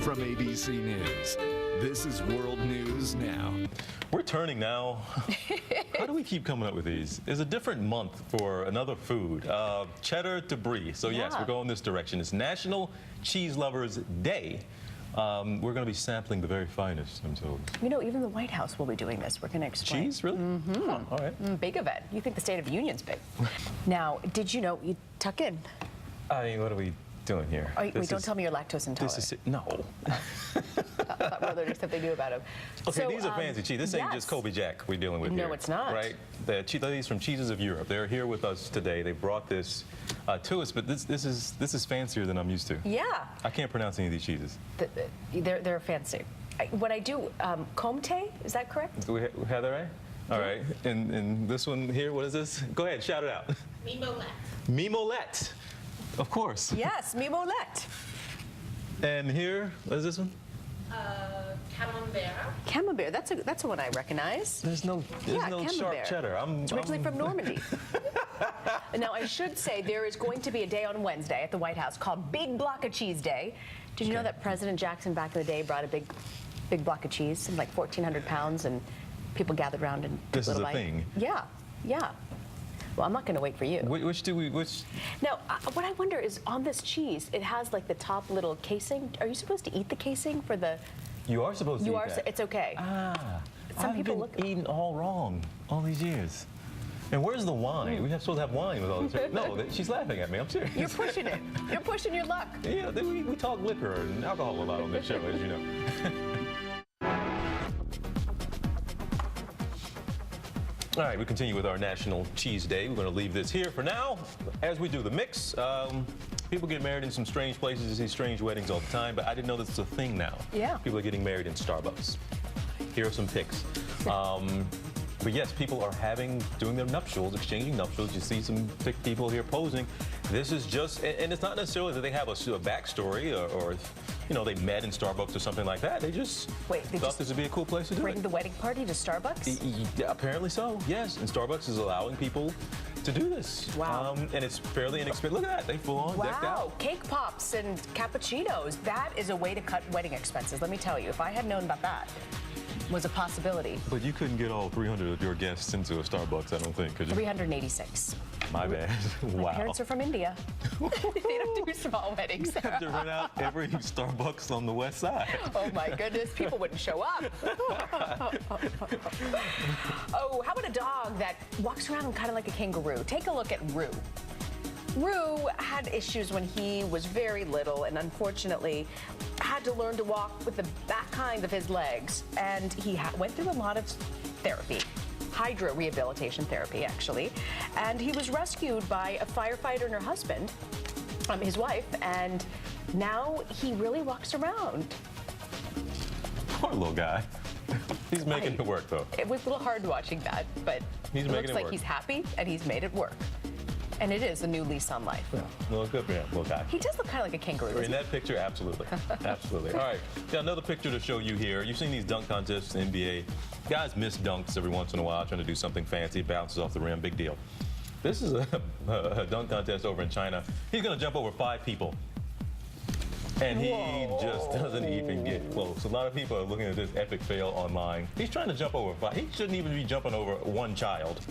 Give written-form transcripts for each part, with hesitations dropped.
From ABC News, this is World News Now. We're turning now. How do we keep coming up with these? It's a different month for another food, cheddar to brie. So yes, we're going this direction. It's National Cheese Lovers Day. We're going to be sampling the very finest, I'm told. You know, even the White House will be doing this. We're going to explain. Cheese, really? Mm-hmm. Oh, all right. Big event. You think the State of the Union's big. Now, did you know, you tuck in. I mean, what are we doing here? Oh, wait, don't tell me you're lactose intolerant. No. I thought there's something new about him. Okay, so, these are fancy cheese. This ain't just Kobe Jack we're dealing with here. No, it's not. Right? The ladies from Cheeses of Europe. They're here with us today. They brought this to us, but this is fancier than I'm used to. Yeah. I can't pronounce any of these cheeses. They're fancy. What I do, Comté, is that correct? Heather, right? All right. And this one here, what is this? Go ahead, shout it out. Mimolette. Mimolette. Of course. Yes, Mimolette. And here, what is this one? Camembert. Camembert, that's a one I recognize. There's no sharp cheddar. It's originally from Normandy. Now, I should say there is going to be a day on Wednesday at the White House called Big Block of Cheese Day. Did you know that President Jackson back in the day brought a big block of cheese, like 1,400 pounds, and people gathered around and took This a is little a bite? thing. Yeah, yeah. Well, I'm not going to wait for you. Which? Now, what I wonder is on this cheese, it has like the top little casing. Are you supposed to eat the casing for the? You are supposed to eat that. It's okay. Ah, Some people I've been eating all wrong all these years. And where's the wine? We're supposed to have wine with all this. No, she's laughing at me. I'm serious. You're pushing it. You're pushing your luck. Yeah, we talk liquor and alcohol a lot on this show, as you know. All right, we continue with our National Cheese Day. We're going to leave this here for now. As we do the mix, people get married in some strange places. You see strange weddings all the time, but I didn't know this is a thing now. Yeah. People are getting married in Starbucks. Here are some pics. But yes, people are doing their nuptials, exchanging nuptials. You see some thick people here posing. This is just, and it's not necessarily that they have a backstory or you know, they met in Starbucks or something like that. They just thought this would be a cool place to do it. Bring the wedding party to Starbucks? Yeah, apparently so, yes. And Starbucks is allowing people to do this. Wow. And it's fairly inexpensive. Look at that, they full on decked out. Wow, cake pops and cappuccinos. That is a way to cut wedding expenses, let me tell you. If I had known about that, was a possibility. But you couldn't get all 300 of your guests into a Starbucks, I don't think, could you? 386. My bad. Wow. My parents are from India. They don't do small weddings. You have to rent out every Starbucks on the west side. Oh my goodness, people wouldn't show up. Oh, how about a dog that walks around kind of like a kangaroo? Take a look at Roo. Roo had issues when he was very little and unfortunately had to learn to walk with the back kind of his legs. And he went through a lot of therapy. Hydro rehabilitation therapy, actually. And he was rescued by a firefighter and her husband, his wife, and now he really walks around. Poor little guy. He's making it work, though. It was a little hard watching that, but it looks like he's happy and he's made it work. And it is a new lease on life. Yeah, well, good for him, little guy. He does look kind of like a kangaroo. In that picture, absolutely. Absolutely. All right, got another picture to show you here. You've seen these dunk contests in the NBA. Guys miss dunks every once in a while, trying to do something fancy, bounces off the rim, big deal. This is a dunk contest over in China. He's going to jump over 5 people. And he just doesn't even get close. A lot of people are looking at this epic fail online. He's trying to jump over 5. He shouldn't even be jumping over 1 child,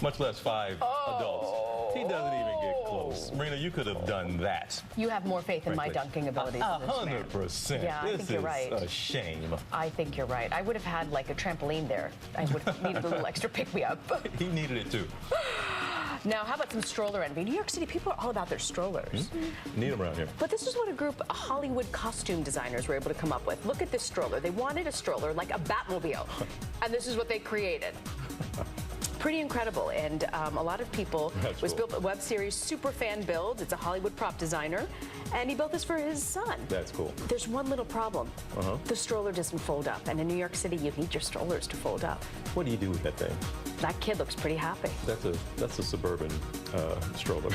much less 5 adults. He doesn't even get close. Marina, you could have done that. You have more faith in my dunking abilities than this man. 100%. Yeah, I think you're right. This is a shame. I think you're right. I would have had like a trampoline there. I would have needed a little extra pick-me-up. He needed it too. Now, how about some stroller envy? New York City, people are all about their strollers. Need them around here. But this is what a group of Hollywood costume designers were able to come up with. Look at this stroller. They wanted a stroller like a Batmobile, and this is what they created. Pretty incredible, and a lot of people. It was built by web series Superfan Builds. It's a Hollywood prop designer, and he built this for his son. That's cool. There's one little problem. The stroller doesn't fold up, and in New York City, you need your strollers to fold up. What do you do with that thing? That kid looks pretty happy. That's a suburban stroller.